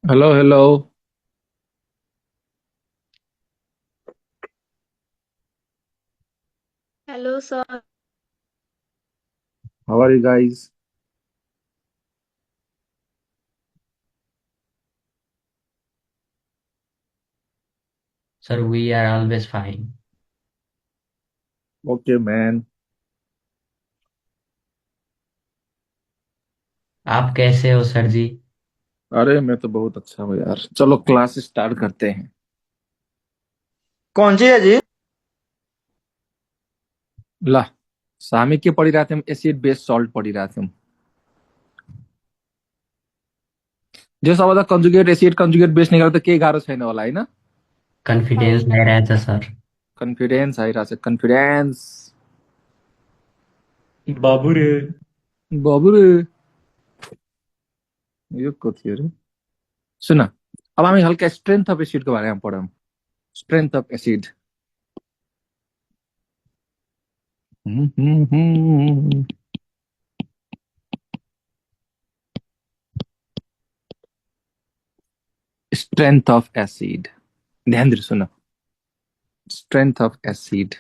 Hello, hello. Hello, sir. How are you guys? Sir, we are always fine. Okay, man. आप कैसे हो sir जी? अरे मैं तो बहुत अच्छा हूँ यार। चलो क्लास स्टार्ट करते हैं। कौन सी है जी? ला, सामी के पढ़ी रहा थे हम, एसिड बेस सॉल्ट पढ़ी रहा थे हम। जो सब कंजुगेट एसिड कंजुगेट बेस निकाल्दा त केही गाह्रो छैन होला हैन। कॉन्फिडेंस होइन। नहीं रहता सर। कन्फिडेन्स आइरहेछ, कन्फिडेन्स। बाबू रे। बाबु रे, यो को थियो रे। सुन, अब हामी हल्का स्ट्रेन्थ अफ एसिड को बारेमा पढौँ। Strength of acid. Strength of acid. ध्यान दिएर सुन। Strength of acid.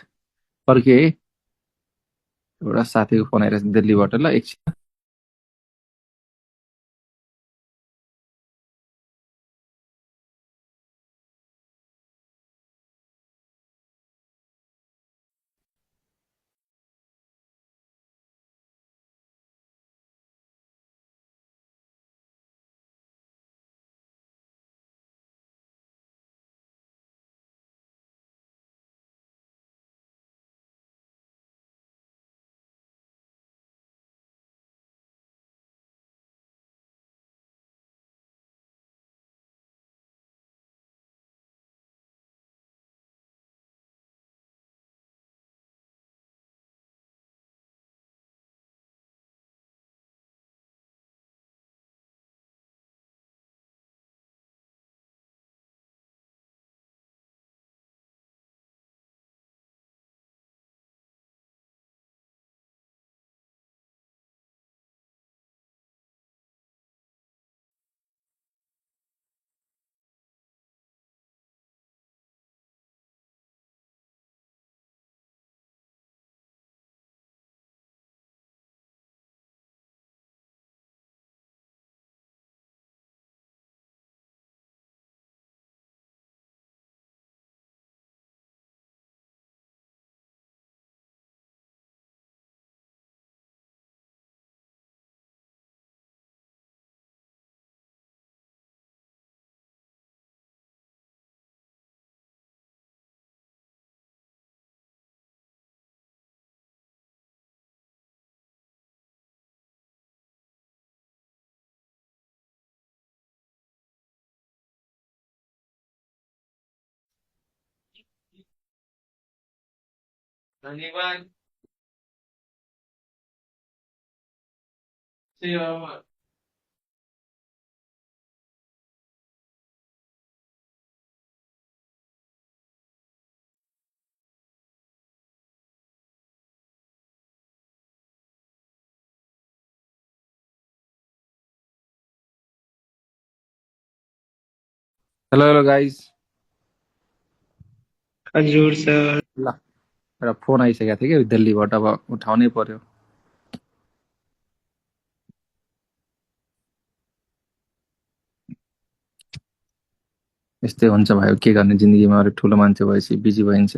फर्के एउटा साथीको फोन आइरहेछ दिल्लीबाट। ल एकछिन। धन्यवाद। Hello hello guys. हजुर सर। ल, एउटा फोन आइसकेको थियो कि दिल्लीबाट, अब उठाउनै पर्यो। यस्तै हुन्छ भयो, के गर्ने जिन्दगीमा। अरू ठुलो मान्छे भएपछि बिजी भइन्छ।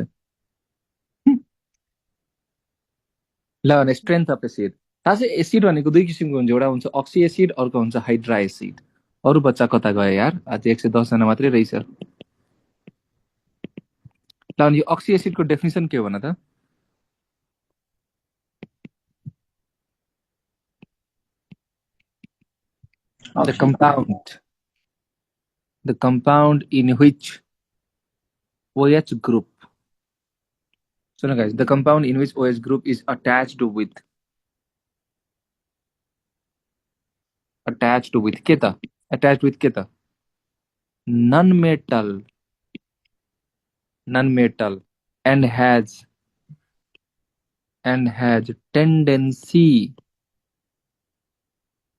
ल भने स्ट्रेन्थ अफ एसिड। थाहा छ एसिड भनेको दुई किसिमको हुन्छ, एउटा हुन्छ अक्सी एसिड, अर्को हुन्छ हाइड्रा एसिड। अरू बच्चा कता गए यार, आज 110 जना मात्रै रहेछ। ल भने यो अक्सी एसिडको डेफिनेसन के हो भन त। The compound the compound in which OH group, so no guys, the compound in which OH group is attached with के त, attached with के त, non-metal, non-metal, and has tendency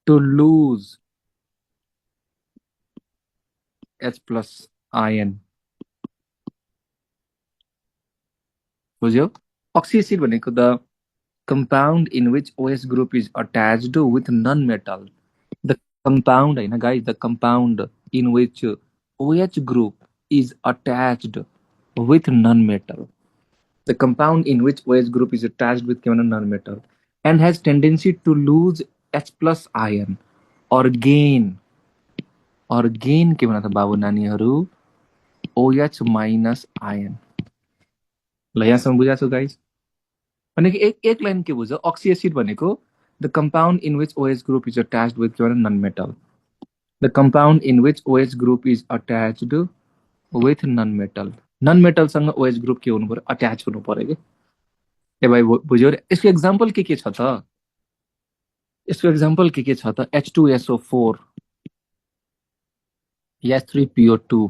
to lose H plus ion बुझ्यो oxy acid भनेको the compound in which OH group is attached with non-metal. The compound, है ना guys, the compound in which OH group is attached with non-metal. The compound in which OH group is attached with non-metal and has tendency to lose H plus ion or gain के भन त बाबु नानीहरू OH minus ion. ल यहाँसम्म बुझाएको छु guys भनेको एक लाइन के बुझ्यो ऑक्सी एसिड भनेको the compound in which OH group is attached with non-metal. The compound in which OH group is attached with non-metal. Non-metal सँग OH group के हुनु पर्यो अट्याच हुनु पर्यो के ए भाइ बुझ्यो रे यसको एक्जाम्पल के छ त यसको एक्जाम्पल के छ त H2SO4 H3PO2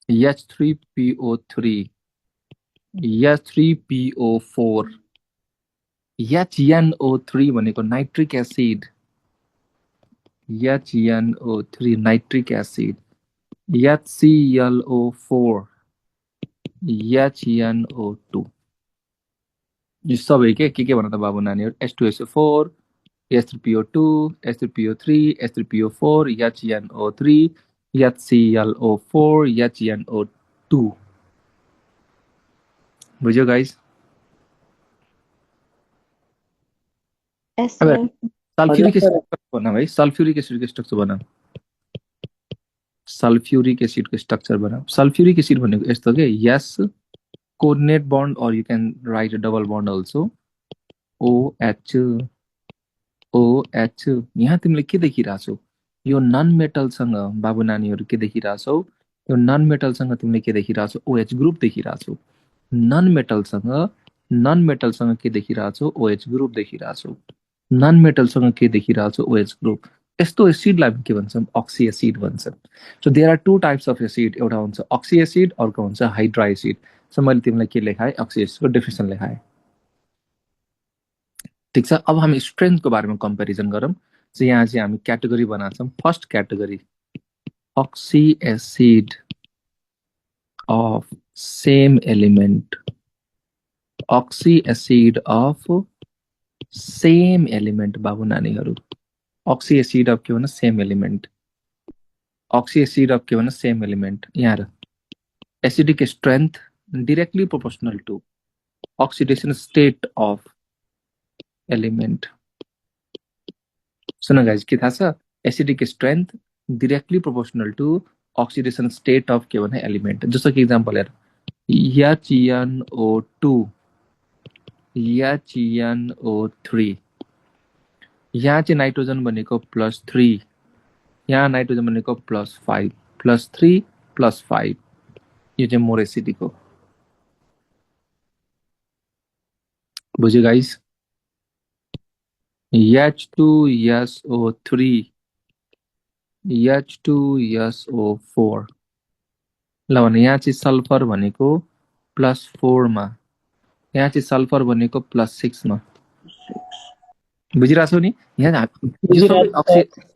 H3PO3 H3PO4 HNO3 भनेको nitric acid HNO3 nitric acid HClO4 HNO2 यो सबै के भन त बाबु नानीहरु H2SO4 H3PO2 H3PO3 H3PO4 HNO3 HClO4 HNO2 बुझ्यो गाइस Yes, अब sir. सल्फ्यूरिक एसिड बना भाइ सल्फ्यूरिक एसिड को स्ट्रक्चर बना सल्फ्यूरिक एसिड को स्ट्रक्चर बना सल्फ्यूरिक एसिड भनेको यस्तो के यस coordinate bond or you can write a double bond also OH यहाँ तिमीले के देखिरहेछौ यो नन मेटल सँग बाबु नानीहरु के देखिरहेछौ यो नन मेटल सँग तिमीले के देखिरहेछौ OH ग्रुप देखिरहेछौ नन मेटल सँग के देखिरहेछौ OH ग्रुप देखिरहेछौ नन मेटल सँग के देखिरहेछौ OH ग्रुप यस्तो एसिडलाई के भन्छौं ऑक्सी एसिड भन्छौं so there are two types of acid एउटा हुन्छ ऑक्सी एसिड अर्को हुन्छ हाइड्रा एसिड सो मैले तिमीलाई के लेखाए ऑक्सी एसिड को डेफिनेसन लेखाए ठीक छ अब हामी स्ट्रेंथ को बारेमा कम्पेरिजन गरौँ सो यहाँ चाहिँ हामी क्याटेगोरी बनाछौं first category oxy acid of same element oxy acid of same element बाबु नानीहरु ऑक्सी एसिड अफ के भन्न same element oxy acid of के भन्न सेम एलिमेंट यहाँ acidic strength directly proportional to oxidation state of element. सुन guys के थाहा छ acidic strength directly proportional to oxidation state of के भने एलिमेंट जस्तो कि एक्जाम्पल हेर HNO2 HNO3 यहाँ चाहिँ नाइट्रोजन भनेको +3 यहाँ नाइट्रोजन भनेको +5 +3 +5 यो चाहिँ मोर एसिडिक हो बुझ्यो गाइस H2SO3 H2SO4 ल भने यहाँ चाहिँ सल्फर भनेको +4 मा यहाँ चाहिँ सल्फर भनेको +6 मा बुझिराछौ नि यहाँ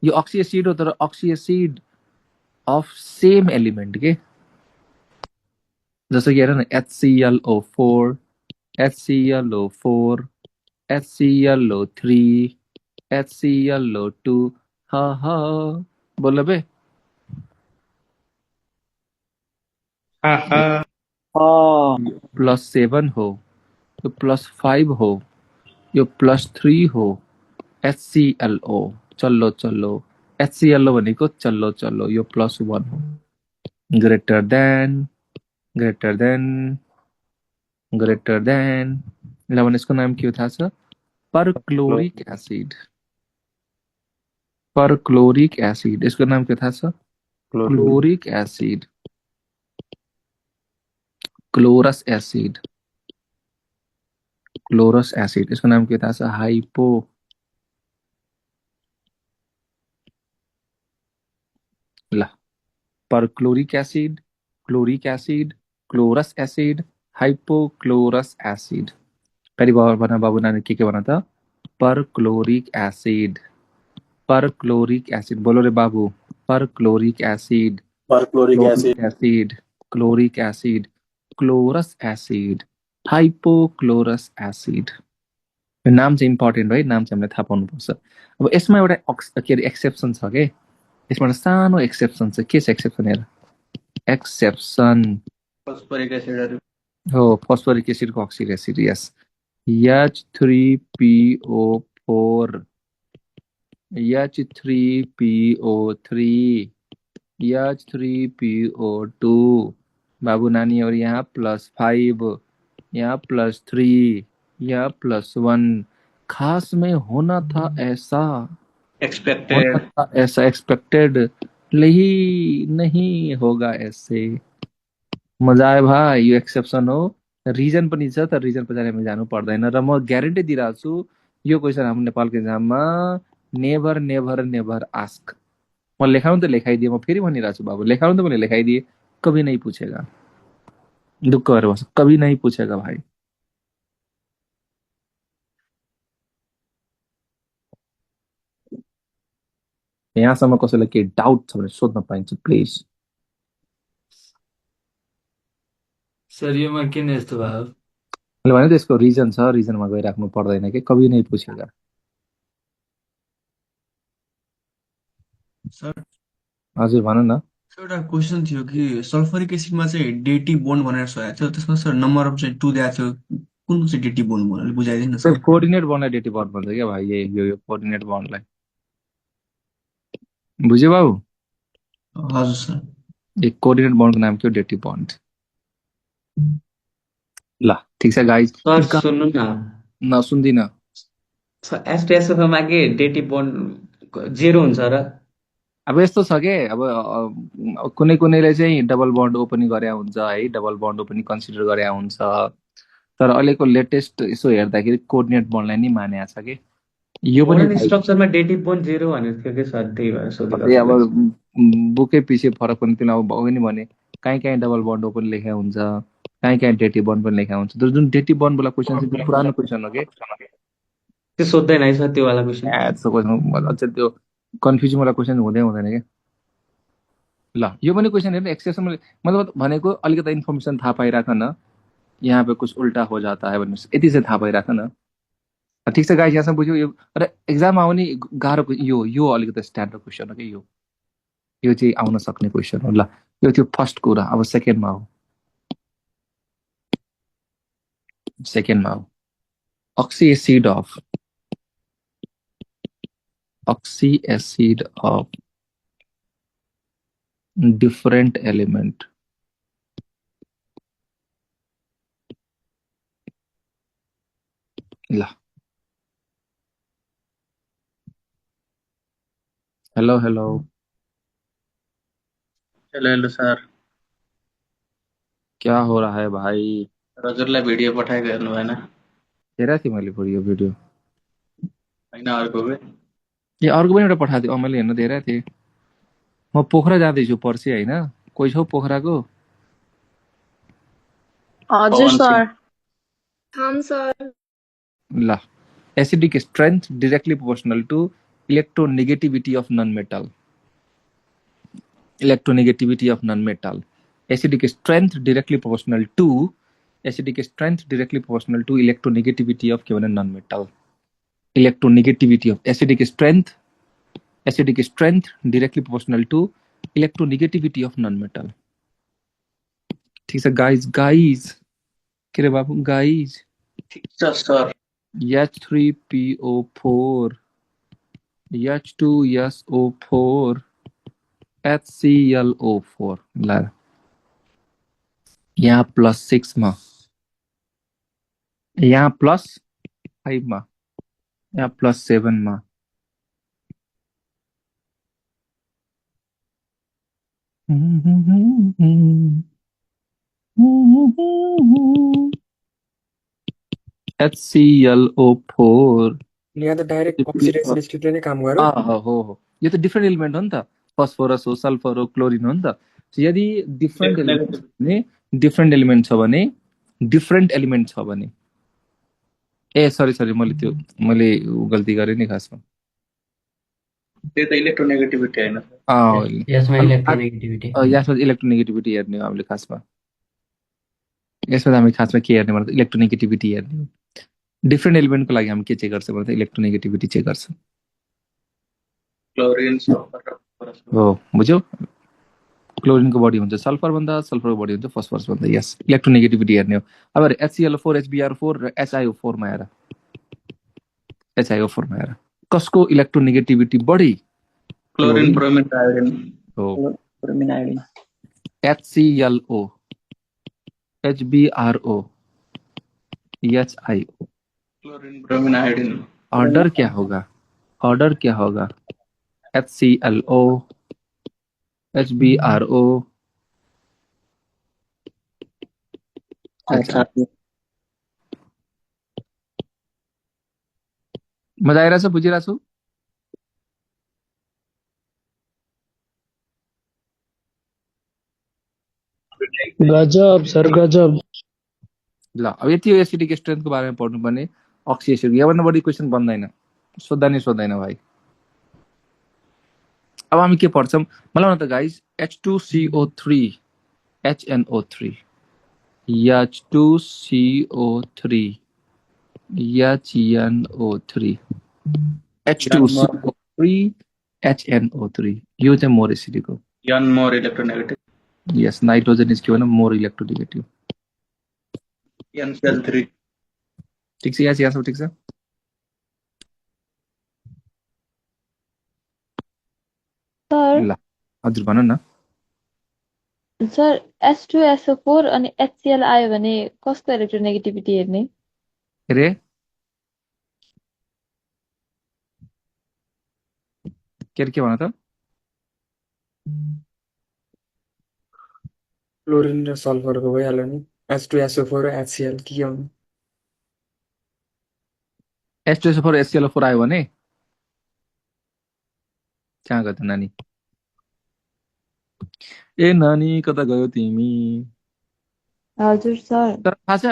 यो ऑक्सी एसिड हो तर oxy acid of same element के जस्तो कि हेर न HClO4 HClO4 HClO3 HClO2 हा बोल बे +7 हो यो +5 हो यो +3 हो HClO चल्लो HClO भनेको चल्लो यो +1 हो ग्रेटर देन ल भने यसको नाम के हो थाहा छ परक्लोरिक एसिड यसको नाम के थाहा छ क्लोरिक एसिड क्लोरस एसिड यसको नाम के थाहा छ हाइपो ल perchloric acid chloric acid chlorous acid hypochlorous acid फेरि बना बाबु नानी के भन त परक्लोरिक एसिड बोलो रे बाबु perchloric acid, perchloric chloric acid, acid, chloric acid, chlorous acid, hypochlorous acid. यो नाम चाहिँ इम्पोर्टेन्ट है, नाम चाहिँ हामीले थाहा पाउनुपर्छ। अब यसमा एउटा के अरे एक्सेप्सन छ के, यसमा एउटा सानो एक्सेप्सन छ। के छ एक्सेप्सन? हेर, एक्सेप्सन फस्फोरिक एसिडहरू हो फस्फोरिक एसिडको अक्सिक एसिड। यस, H3PO4, H3PO3, H3PO2। बाबू नानी, और यहाँ +5, यहाँ +3, यहाँ +1। खास में होना था ऐसा, होना एक्सपेक्टेड। था ऐसा, एक्सपेक्टेड, नहीं होगा ऐसे। मजा आयो भाइ, यो एक्सेप्सन हो। रिजन पनि छ, तर रिजन पछाडि हामी जानु पर्दैन। र म ग्यारेन्टी दिइरहेको छु, यो क्वेसन हाम्रो नेपालको इक्जाममा नेभर नेभर नेभर आस्क। म लेखाउनु त लेखाइदिएँ, म फेरि भनिरहेको छु बाबु, लेखाउनु त मैले लेखाइदिएँ, कभी नहीं पूछेगा। दुःख गरेर बस, कभी नहीं पूछेगा भाइ। यहाँसम्म कसैलाई केही डाउट छ भने सोध्न पाइन्छ प्लिज। सर योमा किन यस्तो भयो? मैले भने त्यसको रिजन छ, रिजनमा गइराख्नु पर्दैन कि, कभी नहीं पूछेगा। सर हजुर भन न। एउटा क्वेसन थियो कि सल्फरिक एसिडमा चाहिँ डेटी बोन्ड भनेर सोधेको थियो, त्यसमा सर नम्बर अफ चाहिँ 2 दिएको थियो, कुन चाहिँ डेटी बोन्ड भनेर बुझाइदिनु न सर। कोअर्डिनेट बन्डलाई डेटी बन्ड भन्छ क्या भाइ, यो कोअर्डिनेट बन्डलाई। बुझ्यो बाबु? हजुर सर। एक कोअर्डिनेट बन्डको नाम के हो? डेटी बन्ड। ल ठिक छ गाइज। सर सुन्नु न, नसुन्दिन। एसटिएसएफमा के डेटी बोन्ड 0 हुन्छ र? अब यस्तो छ के, अब कुनै कुनैले चाहिँ डबल बन्ड ओपन गरे हुन्छ है, डबल बन्ड ओपन कन्सिडर गरे हुन्छ, तर अहिलेको लेटेस्ट यसो हेर्दाखेरि कोअर्डिनेट बन्डलाई नै मानेको छ कि। यो पनि मोडर्न स्ट्रक्चरमा डेटी बोन्ड 0 भनेको थियो कि सर, त्यही भएर सोधेको। अब बुकै पछि फरक पनि तिमीलाई अब भयो नि भने, कहीँ कहीँ डबल बन्ड ओपन लेखा हुन्छ, कहीँ कहीँ डेटी बन्ड पनि लेखा हुन्छ। तर जुन डेटी बन्ड वाला क्वेसन चाहिँ त्यो पुरानो क्वेसन हो कि, त्यो सोध्दैन है सर त्यो वाला क्वेसन? अझ त्यो कन्फ्युजन वाला क्वेसन हुँदैन क्या। ल यो पनि क्वेसन हेर्नु, एक्सेप्सन मतलब भनेको अलिकति इन्फर्मेसन थाहा पाइराख न, यहाँ पे कुछ उल्टा हो जाता है भन्नु, यति चाहिँ थाहा पाइराख न। ठिक छ गाइस, यहाँसम्म बुझ्यो? यो र एक्जाम आउने गाह्रो यो अलिकति स्ट्यान्डर्ड क्वेसन हो कि, यो चाहिँ आउन सक्ने क्वेसन हो। ल यो थियो फर्स्ट कुरा। अब सेकेन्डमा हो, oxy acid of different element. ला हेलो हेलो हेलो सर, क्या हो रहा है भाई? हजुरलाई भिडियो पठाएको हेर्नु भएन? हेरेको थिएँ मैले यो भिडियो। होइन अर्को के? ए अर्को पनि एउटा पठाएको थिएँ, मैले हेर्न हेरेको थिएँ। म पोखरा जाँदैछु पर्सि होइन, कोही छौ पोखराको? हजुर पवन सर। सिंह। हम सर। ल acidic strength directly proportional to electronegativity of non-metal. Electronegativity of non-metal. Acidic strength directly proportional to electronegativity of के भने non-metal. Electronegativity of acidic strength directly proportional to electronegativity of non-metal. ठीक है guys, के रे बाबू guys? ठिक छ sir. H3PO4, H2SO4, HClO4। ल यहाँ +6 मा, यहाँ +5 मा, यहाँ +7 मा। HClO4 यहाँ त डाइरेक्ट अक्सिडाइज एसिडले नै काम गर्यो। हो यो त डिफ्रेन्ट एलिमेन्ट हो नि त, फस्फोरस हो, सल्फर हो, क्लोरिन हो नि त। यदि डिफ्रेन्ट एलिमेन्ट छ भने ए सरी मैले गल्ती गरेँ नि खासमा। त्यही त इलेक्ट्रोनेगेटिभिटी होइन सर। यसमा अनि इलेक्ट्रोनेगेटिभिटी यसमा इलेक्ट्रोनेगेटिभिटी हेर्ने हो हामीले खासमा। यसमा हामी खासमा के हेर्ने भन्दा इलेक्ट्रोनेगेटिभिटी हेर्ने हो। डिफ्रेन्ट एलिमेन्टको लागि हामी के चेक गर्छ भन्दा इलेक्ट्रोनेगेटिभिटी चेक गर्छ। क्लोरिन सल्फर र फस्फरस हो बुझ्यौ? क्लोरिनको बढी हुन्छ सल्फर भन्दा, सल्फरको बढी हुन्छ फस्फरस भन्दा। यस इलेक्ट्रोनेगेटिभिटी हेर्ने हो। अब HCl4 HBr4 र HiO4 मा हेर, HiO4 मा हेर कसको इलेक्ट्रोनेगेटिभिटी बढी? क्लोरिन ब्रोमिन आयोडिन हो bromine iodine HClO HBrO HiO। Chlorine bromine iodine order क्या होगा? ऑर्डर क्या होगा? HClO HBrO मजा आइरहेछ? बुझिरहेको छु? गजब सर गजब। ल अब यति हो एसिडिक स्ट्रेन्थको बारेमा पढ्नुपर्ने। अक्सी एसिड यहाँभन्दा बढी क्वेसन बन्दैन, सोद्धा नै सोध्दैन भाइ। अब हामी के पढ्छौँ मलाई भन त guys. H2CO3 HNO3 H2CO3 HNO3 H2CO3 HNO3 यो चाहिँ मोर एसिडिक हो। यन मोर इलेक्ट्रोनेगेटिभ, यस नाइट्रोजन इज के भन मोर इलेक्ट्रोनेगेटिभ। NCl3 ठिक छ? यहाँ सब ठिक छ? सर ल हजुर भन न। सर H2SO4 अनि HCl आयो भने कसको इलेक्ट्रोनेगेटिभिटी हेर्ने? के रे के भन त? क्लोरिन र सल्फरको भइहाल्यो नि। H2SO4 र HCl के आउनु? H2SO4 HClO4 आयो भने कहाँ गयो त नानी? ए नानी कता गयो तिमी? हजुर सर। तर थाहा छ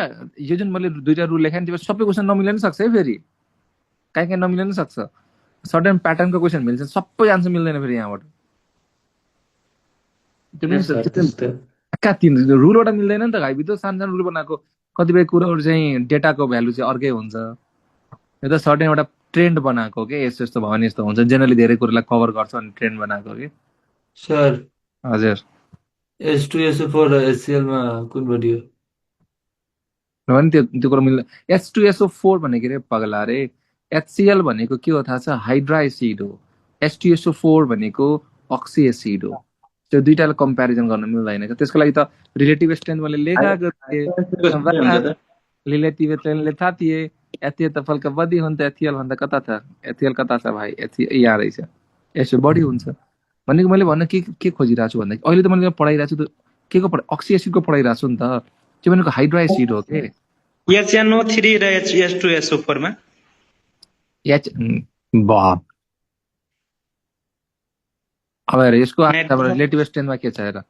यो जुन मैले दुईटा रुल लेखाएँ नि सबै क्वेसन नमिल्न नि सक्छ है फेरि। कहीँ नमिल्न नि सक्छ। सर्टेन प्याटर्नको क्वेसन मिल्छ, सबै आन्सर मिल्दैन फेरि यहाँबाट। कहाँ तिन रुलबाट मिल्दैन नि त भाइ। बित्थामा सानो सानो रुल बनाएको कतिपय कुरोहरू चाहिँ डेटाको भ्यालु चाहिँ अर्कै हुन्छ। यो त सर्टेन एउटा ट्रेन्ड बनाएको के यस्तो यस्तो भयो भने यस्तो हुन्छ, जेनरली धेरै कुरोलाई कभर गर्छ अनि ट्रेन्ड बनाएको के। सर हजुर H2SO4 र HCl मा कुन बढी हो? भने त्यो कुरो मिल्दैन। H2SO4 भनेको रे पगला रे। HCl भनेको के हो थाहा छ? हाइड्रा एसिड हो। H2SO4 भनेको अक्सी एसिड हो। त्यो दुईटालाई कम्पेरिजन गर्न मिल्दैन क्या। त्यसको लागि त रिलेटिभ स्ट्रेन्थ मैले लेखाएको थिएँ। रिलेटिभ स्ट्रेन्थले थाहा थिए एथियल त फल्का बढी हुन्छ। एथियल भन्दा कता छ? एथियल कता छ भाइ? यहाँ रहेछ। यसो बढी हुन्छ भनेको मैले भन्न के खोजिरहेको छु भन्दाखेरि अहिले त मैले पढाइरहेको छु त के को अक्सी एसिडको पढाइरहेको छु नि त। त्यो भनेको हाइड्रा एसिड हो के। HNO3 र H2SO4 मा अब हेर यसको रिलेटिभ स्ट्रेन्थमा के छ हेर।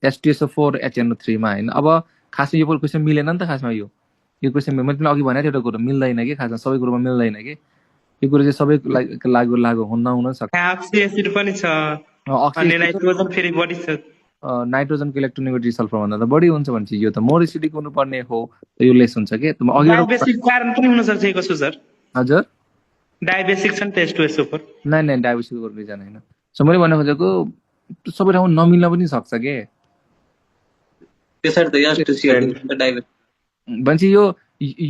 H2SO4 HNO3 मा होइन। अब खासमा यो क्वेसन मिलेन नि त। खासमा यो क्वेसन मैले तिमीलाई अघि भनेको थिएँ एउटा कुरो मिल्दैन कि खासमा सबै कुरोमा मिल्दैन कि। यो कुरो चाहिँ सबै लागु हुन सक्छ। अक्सी एसिड पनि छ अनि नाइट्रोजन फेरि बढी छ। नाइट्रोजनको इलेक्ट्रोनेगेटिभ सल्फर भन्दा त बढी हुन्छ भने यो त मोर एसिडिक हुनुपर्ने हो। यो लेस हुन्छ के। डायबेसिक कारण पनि हुन सक्छ कसो सर? हजुर डायबेसिक छ नि त H2SO4। नै डायबेसिकको रिजन होइन। सो मैले भन्न खोजेको सबै ठाउँ नमिल्न पनि सक्छ के। त्यसरी त H2Cl भनेपछि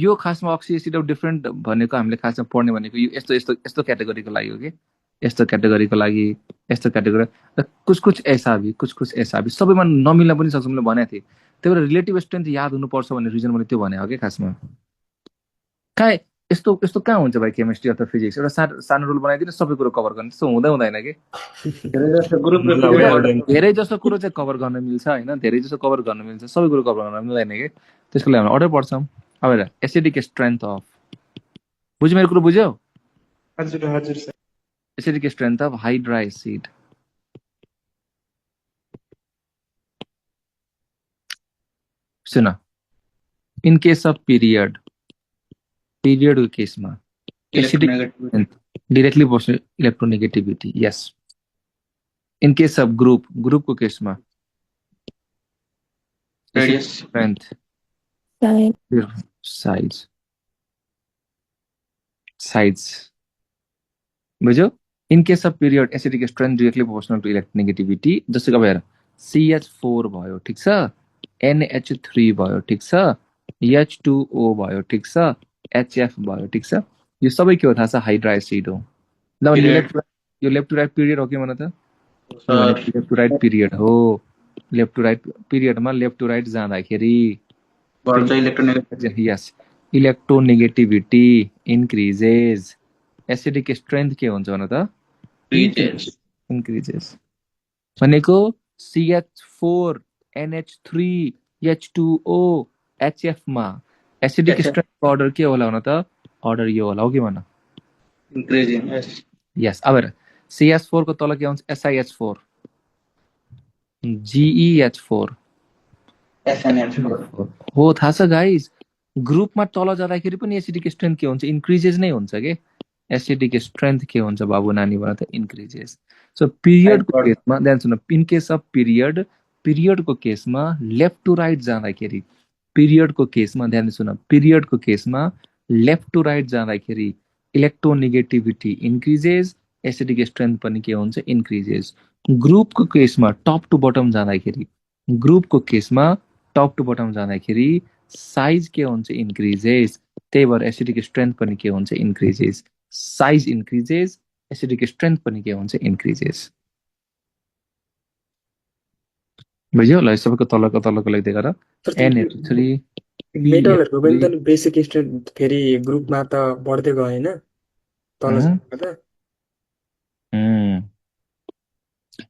यो खासमा अक्सी एसिड अफ डिफ्रेन्ट भनेको हामीले खासमा पढ्ने भनेको यो यस्तो क्याटेगोरीको लागि हो कि। यस्तो क्याटेगोरीको लागि यस्तो क्याटेगोरी कुछ ऐसा भी सबैमा नमिल्न पनि सक्छ मैले भनेको थिएँ। त्यही भएर रिलेटिभ स्ट्रेन्थ याद हुनुपर्छ भन्ने रिजन मैले त्यो भने हो कि खासमा। कहाँ यस्तो कहाँ हुन्छ भाइ केमिस्ट्री अथवा फिजिक्स एउटा सानो रुल बनाइदिनु सबै कुरो कभर गर्ने त्यस्तो हुँदैन कि। धेरै जसो कुरो चाहिँ कभर गर्न मिल्छ होइन। धेरै जसो कभर गर्न मिल्छ, सबै कुरो कभर गर्न मिल्दैन कि। त्यसको लागि हामी अर्डर पढ्छौँ। अब हेर एसिडिक स्ट्रेन्थ अफ बुझ्यो? मेरो कुरो बुझ्यौ? हजुर हजुर sir. Acidic strength of hydra acid सुन। इन केस अफ पिरियडको केसमा acidic directly proportional electronegativity. Yes. In case of group को केसमा Radius. strength Side. sides बुझ्यो. In case of period acidic strength directly proportional to electronegativity. जस्तो कि अब हेर CH4 भयो ठीक छ, NH3 भयो ठीक छ, H2O भयो ठीक छ, HF भयो ठीक छ. यो सबै के हो थाहा छ? हाइड्रा एसिड हो. ल भने यो लेफ्ट टु राइट पिरियड हो कि भन त? यो भने लेफ्ट टु राइट पिरियड हो. लेफ्ट टु राइट पिरियडमा लेफ्ट टु राइट जाँदाखेरि यस इलेक्ट्रोनेगेटिभिटी इन्क्रिजेस. एसिडिक स्ट्रेन्थ के हुन्छ भन त? इन्क्रिजेस. भनेको CH4 NH3 H2O HF मा एसिडिक स्ट्रेन्थको अर्डर के होला भन त? अर्डर यो होला हो कि भन? Increasing. यस. अब हेर CH4 को तल के हुन्छ? SiH4 GeH4 SnH4 हो. थाहा छ गाइज? ग्रुपमा तल जाँदाखेरि पनि एसिडिक स्ट्रेन्थ के हुन्छ? इन्क्रिजेस नै हुन्छ के. एसिडिक स्ट्रेन्थ के हुन्छ बाबु नानी भन त? इन्क्रिजेस. सो पिरियडको केसमा ध्यान सुन, इन केस अफ पिरियडको केसमा लेफ्ट टु राइट जाँदाखेरि, पिरियडको केसमा ध्यान सुन, पिरियडको केसमा लेफ्ट टु राइट जाँदाखेरि इलेक्ट्रोनेगेटिभिटी इन्क्रिजेस, एसिडिक स्ट्रेन्थ पनि के हुन्छ? इन्क्रिजेस. ग्रुपको केसमा टप टु बटम जाँदाखेरि, ग्रुपको केसमा टप टु बटम जाँदाखेरि साइज के हुन्छ? इन्क्रिजेस. त्यही भएर एसिडिक स्ट्रेन्थ पनि के हुन्छ? Increases. Size increases, acidic strength पनि के हुन्छ? इन्क्रिजेस. बुझ्यो? ल सबैको तलको लेख्दै गर. NH3 मेटलहरुको पनि त बेसिक स्ट्रेन्थ फेरि ग्रुपमा त बढ्दै गएन तल जाँदा त.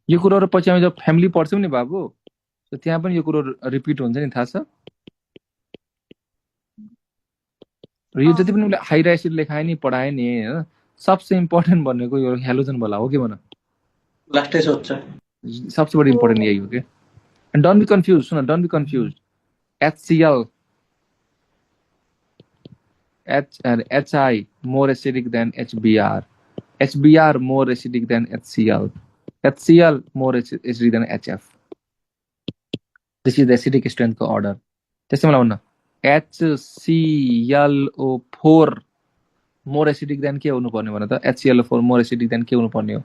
यो कुरोहरु पछि हामी जब फ्यामिली पढ्छौँ नि बाबु, त्यहाँ पनि यो कुरो रिपिट हुन्छ नि, थाहा छ? र यो जति पनि हाइड्रा एसिड लेखाए नि पढाए नि हैन, सबसे इम्पोर्टेन्ट भनेको यो हेलोजन वाला हो के भन? लास्टै सोध्छ. सबसे बढी इम्पोर्टेन्ट यही हो के. And don't be confuse. सुन, don't be confuse. HCl HI more acidic than HBr. HBr more acidic than HCl. HCl more acidic than HF. This is the acidic strength को order. त्यसै मलाई भन्न, HClO4 more acidic than के हुनु पर्ने भन त? HClO4 more acidic than के हुनु पर्ने हो?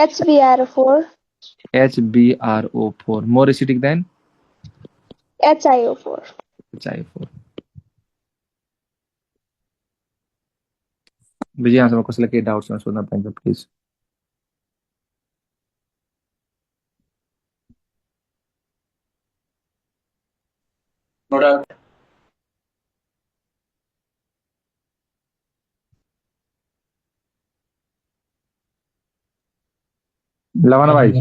HBr4. HBrO4 more acidic than HiO4. HiO4. विजय यहाँसम्म कसैलाई केही डाउट्स सोध्न पाइन्छ प्लिज? No doubt. लवन भाइ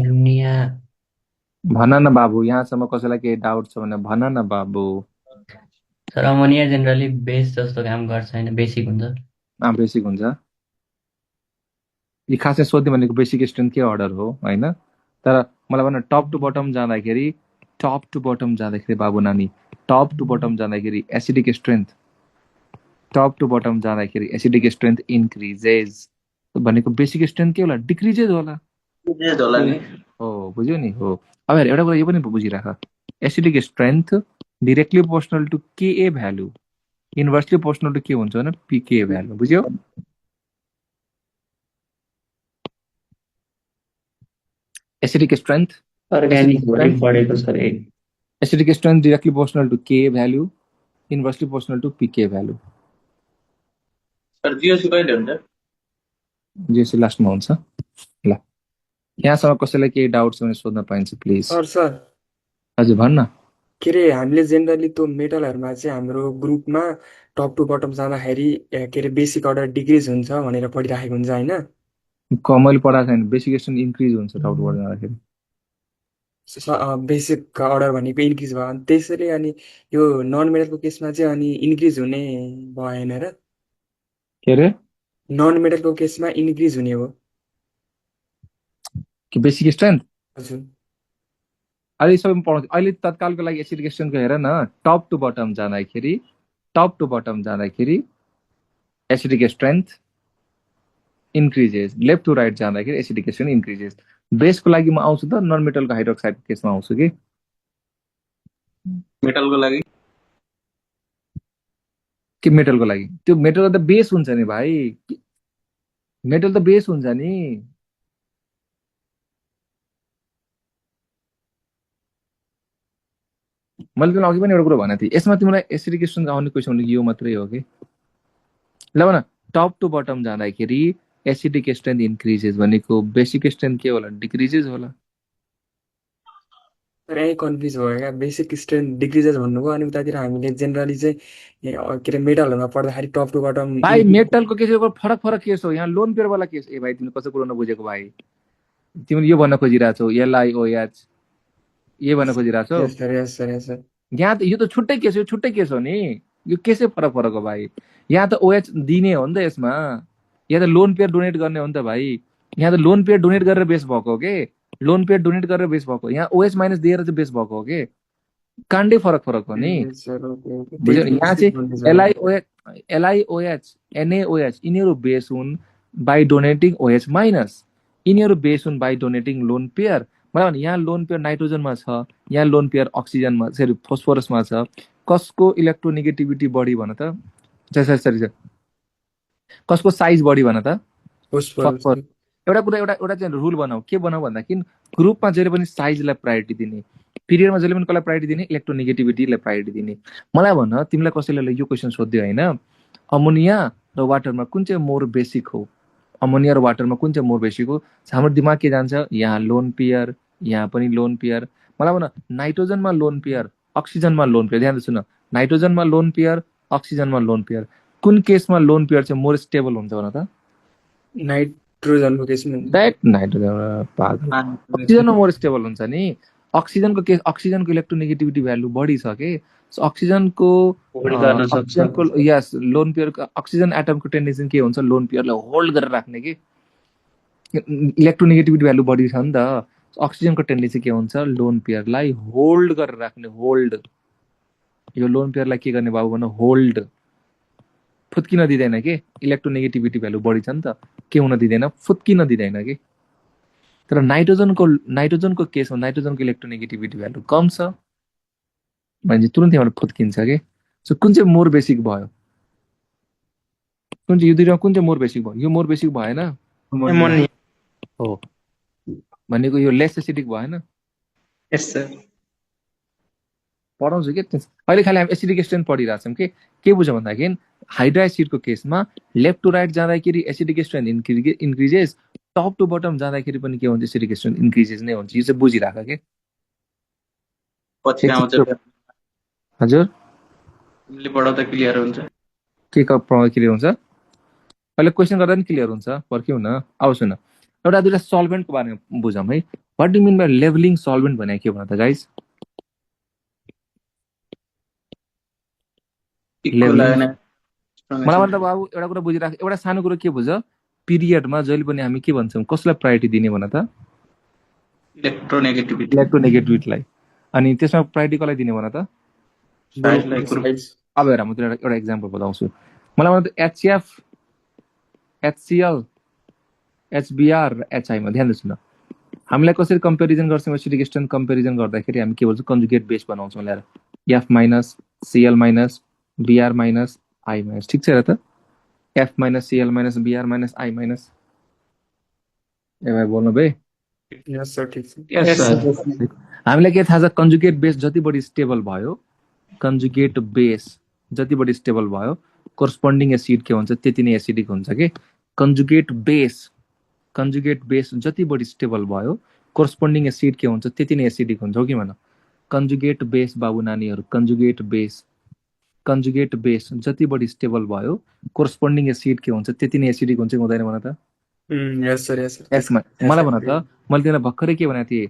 भन न बाबु, यहाँसम्म कसैलाई केही डाउट छ भने भन न बाबु. सर अमोनिया जेनरली बेस जस्तो काम गर्छ हैन? बेसिक हुन्छ. बेसिक हुन्छ. यी खासै सोध्ने भनेको बेसिक स्ट्रेन्थ के अर्डर हो हैन? तर मलाई भन्न, टप टु बटम जाँदाखेरि बाबु नानी, टप टु बटम जाँदाखेरि acidic strength, top to bottom जाँदाखेरि एसिडिक स्ट्रेन्थ इन्क्रिजेस भनेको बेसिक स्ट्रेन्थ के होला? डिक्रिजेस होला. हो, बुझ्यो नि? हो. अब हेर, एउटा कुरा यो पनि बुझिराख, acidic strength directly proportional to Ka value, inversely proportional to के हुन्छ भने Pk भ्यालु. बुझ्यो? एसिडिक स्ट्रेन्थ अर्गानिक पनि पढेको sir. Acidic strength directly proportional to Ka value, inversely proportional to Pk value. Sir GOC कहिले हुन्छ? जीओसी लास्टमा हुन्छ. ल यहाँसम्म कसैलाई केही डाउट्स भने सोध्न पाइन्छ प्लिज? सर हजुर भन्न. के अरे हामीले जेनरली त्यो मेटलहरुमा चाहिँ हाम्रो ग्रुपमा टप टु बटम जाँदाखेरि के अरे बेसिक अर्डर डिक्रिज हुन्छ भनेर पढिराखेको हुन्छ हैन? मैले पढाएको छैन. बेसिक स्ट्रेन्थ इन्क्रिज हुन्छ टप टु बटम जाँदाखेरि. बेसिक अर्डर भनेको इन्क्रिज भयो अनि त्यसैले अनि यो नन मेटलको केसमा चाहिँ अनि इन्क्रिज हुने भएन र? के अरे? नन मेटलको केसमा इन्क्रिज हुने हो कि बेसिक स्ट्रेन्थ? हजुर. अहिले सबै पढाउँछु. अहिले तत्कालको लागि एसिडिक स्ट्रेन्थको हेर न, टप टु बटम जाँदाखेरि टप टु बटम जाँदाखेरि acidic strength increases, left to right जाँदाखेरि एसिडिक स्ट्रेन्थ इन्क्रिजेस। बेसको लागि म आउँछु त नन मेटलको हाइड्रोक्साइडको केसमा आउँछु मेटलको लागि कि मेटलको लागि। त्यो मेटल त बेस हुन्छ नि भाइ, मेटल त बेस हुन्छ नि। मैले तिमीलाई अघि पनि एउटा कुरो भनेको थिएँ, यसमा तिमीलाई एसिडिक स्ट्रेन्थ आउने क्वेसन यो मात्रै हो कि। ल भन, टप टु बटम जाँदाखेरि एसिडिक स्ट्रेन्थ इन्क्रिजेस भनेको बेसिक स्ट्रेन्थ के होला? डिक्रिजेस होला। तर यहीँ कन्फ्युज भयो क्या, बेसिक स्ट्रेन्थ डिक्रिजेस भन्नुभयो अनि उतातिर हामीले जेनरली चाहिँ के अरे मेटलहरूमा पढ्दाखेरि टप टु बटम भाइ मेटलको केस फरक फरक केस हो, यहाँ लोन पेयर वाला केस। ए भाइ तिमीले कस्तो कुरो नबुझेको भाइ, तिमीले यो भन्न खोजिरहेछौ LiOH ये भन्न खोजिरहेछौ। यस सर यस सर यस सर। यहाँ त यो त छुट्टै केस हो, यो छुट्टै केस हो नि, यो केसै फरक फरक हो भाइ। यहाँ त OH दिने हो नि त यसमा, यहाँ त लोन पेयर डोनेट गर्ने हो नि त भाइ। यहाँ त लोन पेयर डोनेट गरेर बेस भएको हो के, लोन पेयर डोनेट गरेर बेस भएको, यहाँ OH माइनस दिएर चाहिँ बेस भएको हो के, काण्डै फरक फरक हो नि। बुझ्यौ? यहाँ चाहिँ LiOH NaOH यिनीहरू बेस हुन् बाई डोनेटिङ OH माइनस, यिनीहरू बेस हुन् बाई डोनेटिङ लोन पेयर। मलाई भने यहाँ लोन पेयर नाइट्रोजनमा छ, यहाँ लोन पेयर अक्सिजनमा सरी फोस्फोरसमा छ, कसको इलेक्ट्रोनेगेटिभिटी बढी भन त? सरी सरी सरी, कसको साइज बढी भन त? फस्फोरस। एउटा कुरा एउटा चाहिँ रुल बनाऊ, के बनाऊ भन्दाखेरि ग्रुपमा जहिले पनि साइजलाई प्रायोरिटी दिने, पिरियडमा जहिले पनि कसलाई प्रायोरिटी दिने? इलेक्ट्रोनेगेटिभिटीलाई प्रायोरिटी दिने। मलाई भन, तिमीलाई कसैले यो क्वेसन सोध्यो होइन, अमोनिया र वाटरमा कुन चाहिँ मोर बेसिक हो? अमोनिया र वाटरमा कुन चाहिँ मोर बेसिक हो? हाम्रो दिमाग के जान्छ? यहाँ लोन पेयर, यहाँ पनि लोन पेयर। मलाई भन, नाइट्रोजनमा लोन पेयर, अक्सिजनमा लोन पेयर, ध्यान सुन, नाइट्रोजनमा लोन पेयर, अक्सिजनमा लोन पेयर, कुन केसमा लोन पेयर चाहिँ मोर स्टेबल हुन्छ भन त? नाइट्रोजनको केसमा। नाइट्रोजन पागल, अक्सिजनमा मोर स्टेबल हुन्छ नि। अक्सिजनको केस, अक्सिजनको इलेक्ट्रोनेगेटिभिटी भ्यालु बढी छ के, अक्सिजनको यस लोन पेयरको अक्सिजन एटमको टेन्डेन्सी के हुन्छ? लोन पेयरलाई होल्ड गरेर राख्ने कि, इलेक्ट्रोनेगेटिभिटी भ्यालु बढी छ नि त, अक्सिजनको टेन्डेन्सी के हुन्छ? लोन पेयरलाई होल्ड गरेर राख्ने, होल्ड। यो लोन पेयरलाई के गर्ने बाबु भन? होल्ड, फुत्किन दिँदैन के, इलेक्ट्रोनेगेटिभिटी भ्यालु बढी छ नि त, के हुन दिँदैन? फुत्किन दिँदैन कि। तर नाइट्रोजनको केसमा नाइट्रोजनको इलेक्ट्रोनेगेटिभिटी भ्यालु कम छ भने तुरन्तै एउटा फुत्किन्छ कि। सो कुन चाहिँ मोर बेसिक भयो? कुन चाहिँ यो दुईमा कुन चाहिँ मोर बेसिक भयो? यो मोर बेसिक भएन हो भनेको, यो लेस एसिडिक भएन। यस सर, पढाउँछु के अहिले, खालि हामी एसिडिक स्ट्रेन्थ पढिरहेछौँ के बुझ्यौँ भन्दाखेरि हाइड्रा एसिडको केसमा लेफ्ट टु राइट जाँदाखेरि acidic strength increases, top to bottom जाँदाखेरि पनि के हुन्छ? एसिडिक स्ट्रेन्थ इन्क्रिजेस नै हुन्छ। यो चाहिँ बुझिराख के। पछि आउँछ हजुर तिमीले पढाउँदा क्लियर हुन्छ। के क्लियर हुन्छ? अहिले क्वेसन गर्दा पनि क्लियर हुन्छ, पर्ख्यौ न। अब सुन, एउटा दुईवटा सल्भेन्टको बारेमा बुझौँ है। What do mean by levelling solvent भने के भन त गाइज? मलाई भन्दा बाबु एउटा कुरा बुझिराख, एउटा सानो कुरो के बुझ, पिरियडमा जहिले पनि हामी के भन्छौँ? कसलाई प्रायोरिटी दिने भन त? इलेक्ट्रोनेगेटिभिटीलाई। अनि त्यसमा प्रायोरिटी कसलाई दिने भन त? अब हेर, म तिमीलाई एउटा इक्जाम्पल बताउँछु। मलाई भन त HCF, HCl, HBr र HIमा ध्यान दिनुहोस् न, हामीलाई कसरी कम्पेरिजन गर्छौँ? एसिडिक स्ट्रेन्थ कम्पेरिजन गर्दाखेरि हामी के भन्छौँ? कन्जुगेट बेस बनाउँछौँ ल्याएर, F minus Cl minus Br minus I minus, ठिक छ र त? F minus Cl minus Br minus I minus. ए भाइ बोल्नु बे? यस सर, ठिक छ। हामीलाई के थाहा छ? कन्जुगेट बेस जति बढी स्टेबल भयो, कन्जुगेट बेस जति बढी स्टेबल भयो, कोरस्पोन्डिङ एसिड के हुन्छ? त्यति नै एसिडिक हुन्छ कि। कन्जुगेट बेस जति बढी स्टेबल भयो, कोरस्पोन्डिङ एसिड के हुन्छ? त्यति नै एसिडिक हुन्छ, हो कि भन? कन्जुगेट बेस बाबु नानीहरू, कन्जुगेट बेस जति बढी स्टेबल भयो, कोरस्पोन्डिङ एसिड के हुन्छ? त्यति नै एसिडिक हुन्छ, हुँदैन भन त? यस सर यस सर। यसमा मलाई भन त, मैले तिमीलाई भर्खरै के भनेको थिएँ?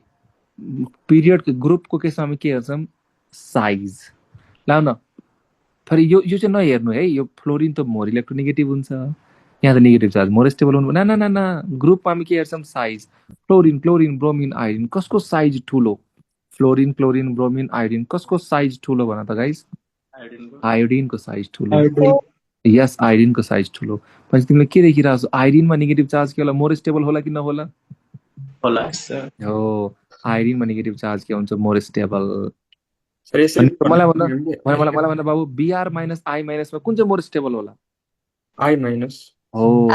पिरियडको ग्रुपको केसमा हामी के हेर्छौँ? साइज। ल न, फेरि यो चाहिँ नहेर्नु है, यो फ्लोरिन त मोर इलेक्ट्रोनेगेटिभ हुन्छ, यहाँ त नेगेटिभ चार्ज मोर स्टेबल हुनु। ना, ग्रुपमा हामी के हेर्छौँ? साइज। फ्लोरिन ब्रोमिन आयोडिन, कसको साइज ठुलो? फ्लोरिन ब्रोमिन आयोडिन, कसको साइज ठुलो भन त गाइस? आयोडिनको साइज ठुलो। आयोडिन यस, आयोडिनको साइज ठुलो। पछि तिमीले के देखिरहेको छौ? आयोडिनमा नेगेटिभ चार्ज के होला? मोर स्टेबल होला कि नहोला? होला हो, आयोडिनमा नेगेटिभ चार्ज के हुन्छ? More stable. सर यसरी भनेको मलाई भन्न हामीले मलाई भन्न बाबु, बिआर माइनस आई माइनसमा कुन चाहिँ मोर स्टेबल होला? आई माइनस हो,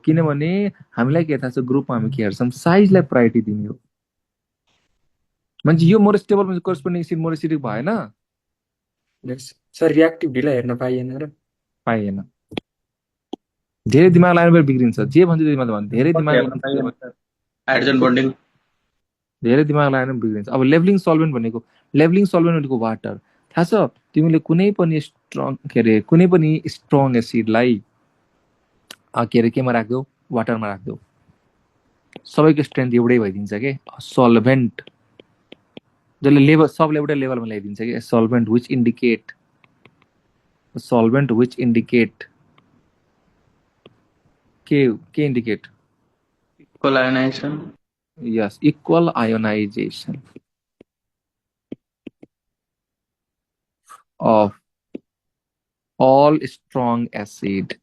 किनभने हामीलाई के थाहा छ, ग्रुपमा हामी के हेर्छौँ? साइजलाई प्रायोरिटी दिने हो। मान्छे यो more stable corresponding acid more acidic भएन, सर रियाक्टिभ ढिला हेर्न पाइएन र पाइएन। धेरै दिमाग लाग्ने बेला बिग्रिन्छ। जे भन्छु त्यही मात्र भन्नु। धेरै दिमाग हाइड्रोजन बन्डिङ धेरै दिमाग लगाएर पनि बिग्रिन्छ। अब लेभलिङ सल्भेन्ट भनेको वाटर। थाहा छ तिमीले कुनै पनि स्ट्रङ एसिडलाई के अरे केमा राख्दौ? वाटरमा राख्दौ, सबैको स्ट्रेन्थ एउटै भइदिन्छ के। सल्भेन्ट जसले लेभल सबले एउटै लेभलमा ल्याइदिन्छ कि। सल्भेन्ट विच इन्डिकेट के indicate? Equal ionisation. Yes, equal ionization of all strong acid.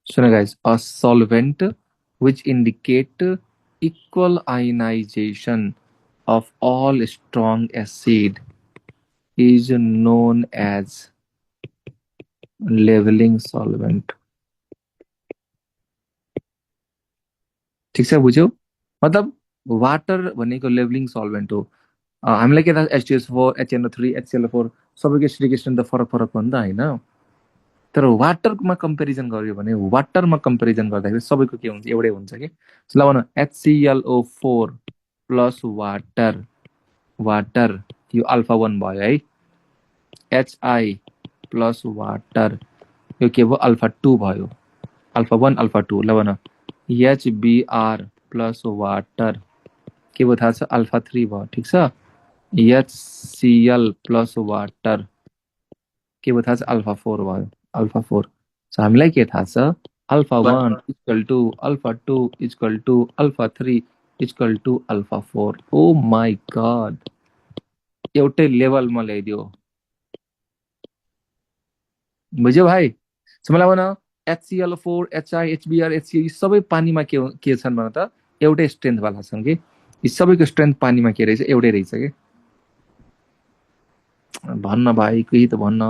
So now guys, a solvent which indicate equal ionization of all strong acid is known as leveling solvent. ठिक छ, बुझ्यौ? मतलब water भनेको levelling solvent हो। हामीलाई के थाहा? H2SO4, HNO3, HCl4 सबैको एसिडिक स्ट्रेन्थ त फरक फरक हो नि त, होइन? तर वाटरमा कम्पेरिजन गर्यो भने गर्दाखेरि सबैको के हुन्छ? एउटै हुन्छ कि। ल भन, HClO4 प्लस वाटर यो अल्फा 1 भयो है। HI प्लस वाटर यो के भयो? अल्फा 2 भयो। Alpha 1 alpha 2। ल भन, HBr प्लस वाटर के भयो थाहा छ? अल्फा 3 भयो। ठिक छ। HCl प्लस वाटर के भयो थाहा छ? अल्फा 4 भयो। अल्फा 4। हामीलाई के थाहा छ? Alpha 1 equal to alpha 2 equal to alpha 3 equal to alpha 4। Oh my god, एउटै लेभलमा ल्याइदियो। बुझ्यौ भाइ? मलाई भन, HCl4, HI, HBr, HCl सबै पानीमा के छन् भन त? एउटै स्ट्रेन्थ वाला छन् कि। यी सबैको स्ट्रेन्थ पानीमा के रहेछ? एउटै रहेछ कि। भन्न भाइ, केही त भन्न।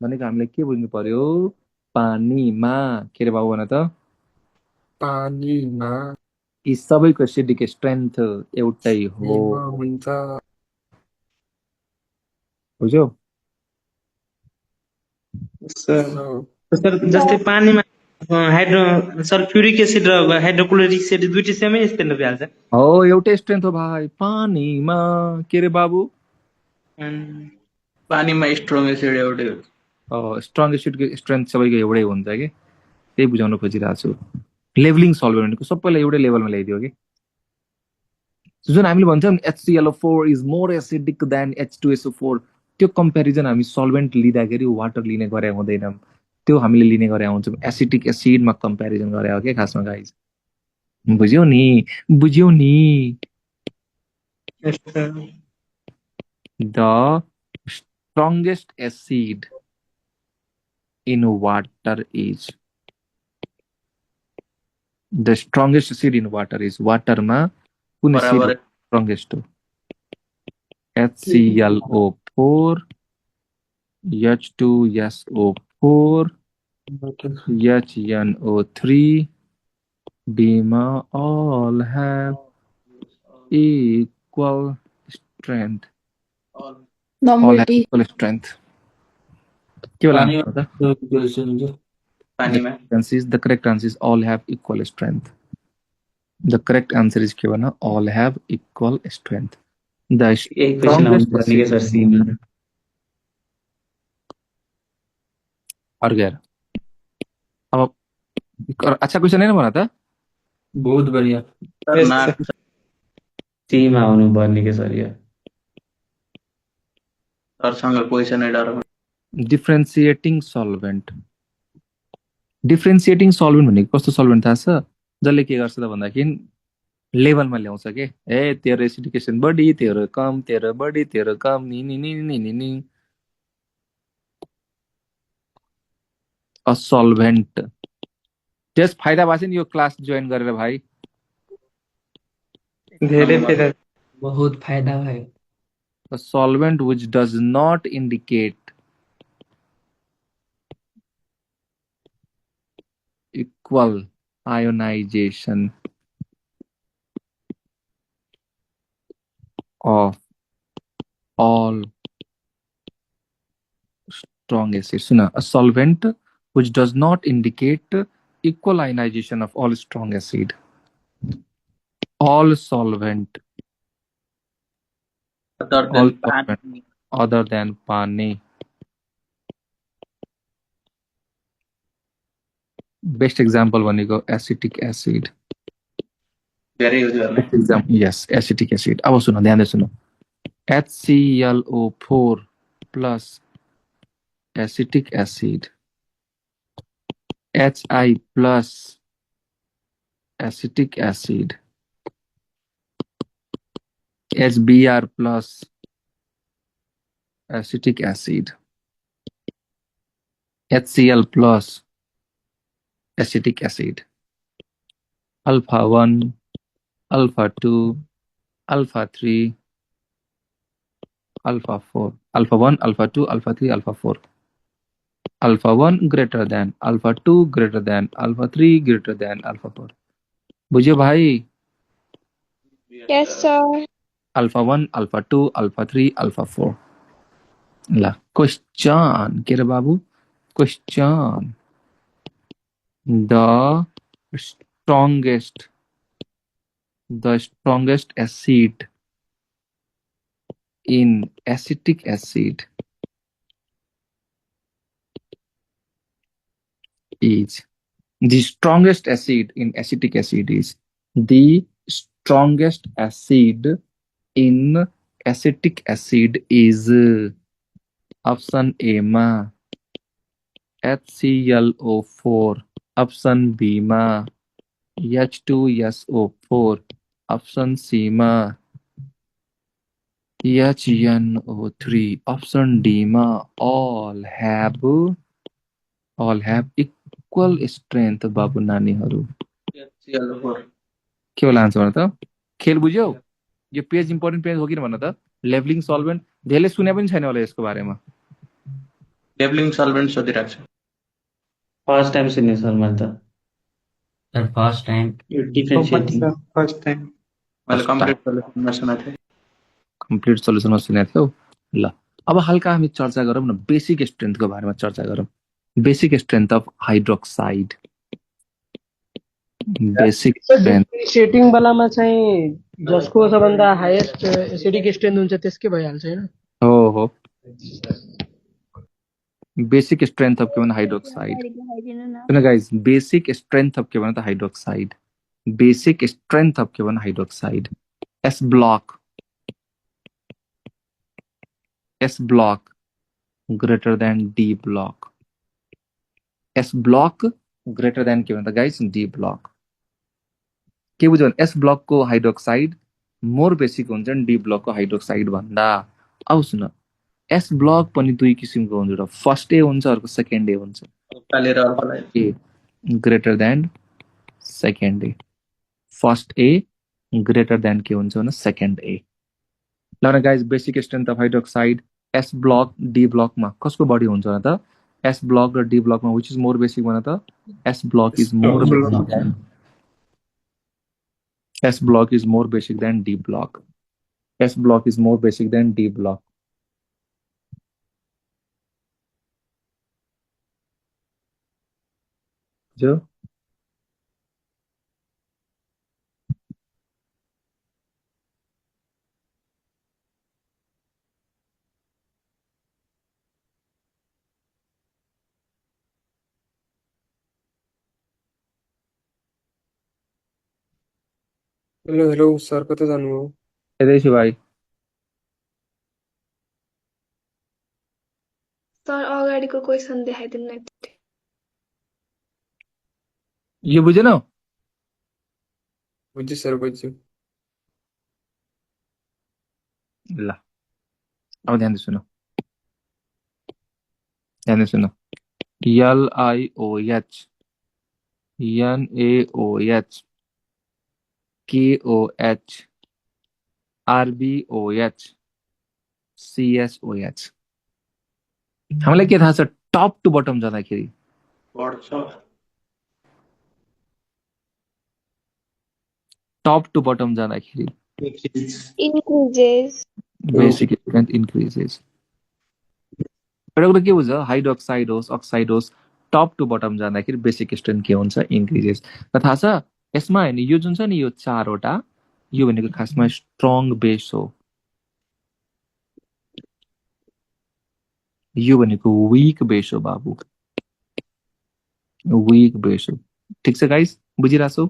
भनेको हामीले के बुझ्नु पर्यो? पानीमा के रे बाबु भन त? पानीमा यी सबैको एसिडिक स्ट्रेन्थ एउटै हो। हुन्छ। बुझ्यौ? सर जस्तै पानीमा सल्फ्युरिक एसिड र हाइड्रोक्लोरिक एसिड दुईटै सेमै स्ट्रेन्थ भइहाल्छ। हो, एउटै स्ट्रेन्थ हो भाइ। पानीमा के रे बाबु? पानीमा स्ट्रङ एसिड एउटै हो। स्ट्रङ एसिडको स्ट्रेन्थ सबैको एउटै हुन्छ कि। त्यही बुझाउन खोजिरहेको छु। लेभलिङ सल्भेन्टको सबैलाई एउटै लेभलमा ल्याइदियो कि। जुन हामीले भन्छौँ HClO4 is more acidic then H2SO4, त्यो कम्पेरिजन हामी सल्भेन्ट लिँदाखेरि वाटर लिने गरे हुँदैनौँ। त्यो हामीले लिने गरे हुन्छौँ एसिटिक एसिडमा कम्पेरिजन गरे हो के खासमा गाइज। बुझ्यौ नि? The strongest acid in water is वाटरमा कुन एसिड स्ट्रङ्गेस्ट हो? HClO4, H2SO4, HNO3, DMA all have equal strength. Number D. Equal strength. के होला त? The correct answer is all have equal strength. The correct answer is के भन? All have equal strength. The strongest acid. और गएर अब अच्छा question है ना भन त? बहुत बढ़िया। सीमा आउनु पर्ने के सर यो? सरसँग क्वेशन डर। डिफ्रेन्सिएटिङ सल्भेन्ट भनेको कस्तो सल्भेन्ट थाहा छ? जसले के गर्छ त भन्दाखेरि लेभलमा ल्याउँछ के ए तेरो एसिडिकेसन बढी तेरो कम तेरो बढी तेरो कम नि नि नि नि नि नि अ सल्भेन्ट त्यस फाइदा भएको छ नि यो क्लास जोइन गरेर भाइ धेरै नम्बर फाइदा बहुत फाइदा भयो। a solvent which does not indicate equal ionization of all strong acids. Soon a solvent which does not indicate equal ionization of all strong acid. All solvent, other all than solvent pan. other than pani. Best example भनेको acetic acid. धेरै use गर्ने Best example, yes, acetic acid. अब सुन ध्यान they soon HClO4 plus acetic acid Hi plus acetic acid HBr plus acetic acid HCl plus acetic acid alpha 1 alpha 2 alpha 3 alpha 4 alpha 1 alpha 2 alpha 3 alpha 4 alpha 1 greater than alpha 2 greater than alpha 3 greater than alpha 4 बुझ्यो भाई Yes, sir. alpha 1 alpha 2 alpha 3 alpha 4 ल question के रे बाबु question the strongest acid in acetic acid is the strongest acid in acetic acid is the strongest acid in acetic acid is option A मा HClO4 option B मा H2SO4 option C मा HNO3 option D मा all have equal strength बाबु नानीहरु HCl4 के होला answer त खेल बुझ्यौ यो पेज इम्पोर्टेन्ट पेज हो कि भन्न त लेभलिङ सल्भेन्ट धेरैले सुने पनि छैन होला यसको बारेमा लेभलिङ सल्भेन्ट सोधिरहेको छ फर्स्ट टाइम सुने सर मैले त सर फर्स्ट टाइम यो डिफरेन्सिएटिङ फर्स्ट टाइम मैले First time. कम्प्लिट सल्युसनमा सुनेको थिएँ कम्प्लिट सल्युसनमा सुनेको थियौ ल अब हल्का हामी चर्चा गरौँ न बेसिक स्ट्रेन्थको बारेमा चर्चा गरौँ basic strength of hydroxide basic strength setting बेलामा चाहिँ जसको सबभन्दा हाइएस्ट एसिडिक स्ट्रेन्थ हुन्छ त्यसकै भइहाल्छ होइन हो बेसिक स्ट्रेन्थ अफ के भन्छ hydroxide soon guys basic strength of के भन्छ त हाइड्रोक्साइड बेसिक स्ट्रेन्थ अफ के भन्छ hydroxide S block greater than D block S block greater than के भन्छ गाइस D block के बुझ्यो भने S block को हाइड्रोक्साइड मोर बेसिक हुन्छ नि D block को हाइड्रोक्साइड भन्दा अब सुन S block पनि दुई किसिमको हुन्छ र फर्स्ट ए हुन्छ अर्को सेकेन्ड ए हुन्छ उकालेर अर्कोलाई ए greater than second A first A greater than के हुन्छ भने सेकेन्ड ए ल guys basic strength of hydroxide S block D block मा कसको बढी हुन्छ र त S block र D block मा which is more basic भन त S block is more basic than S block is more basic than D block S block is more basic than D block जो हेलो हेलो सर कता जानुभयो यतै छु भाइ sir अगाडिको क्वेसन देखाइदिनु न यो बुझेनौ बुझ्छु सर बुझ्छु। ल अब ध्यान सुनो, ध्यान सुनो। LIOH NaOH KOH RBOH CSOH। हामीलाई के थाहा छ टप टु बटम जाँदाखेरि? बढ्छ टप टु बटम जाँदाखेरि Increases. Basic strength increases. एउटा कुरा के बुझ्छ, हाइड्रोक्साइडोस अक्साइडोस टप टु बटम जाँदाखेरि बेसिक स्ट्रेन्थ के हुन्छ? इन्क्रिजेस। र थाहा छ यसमा होइन, यो जुन छ नि यो चारवटा, यो भनेको खासमा स्ट्रङ बेस हो, यो भनेको विक बेस हो बाबु, विक बेस हो। ठिक छ गाइस, बुझिरहेको छौ?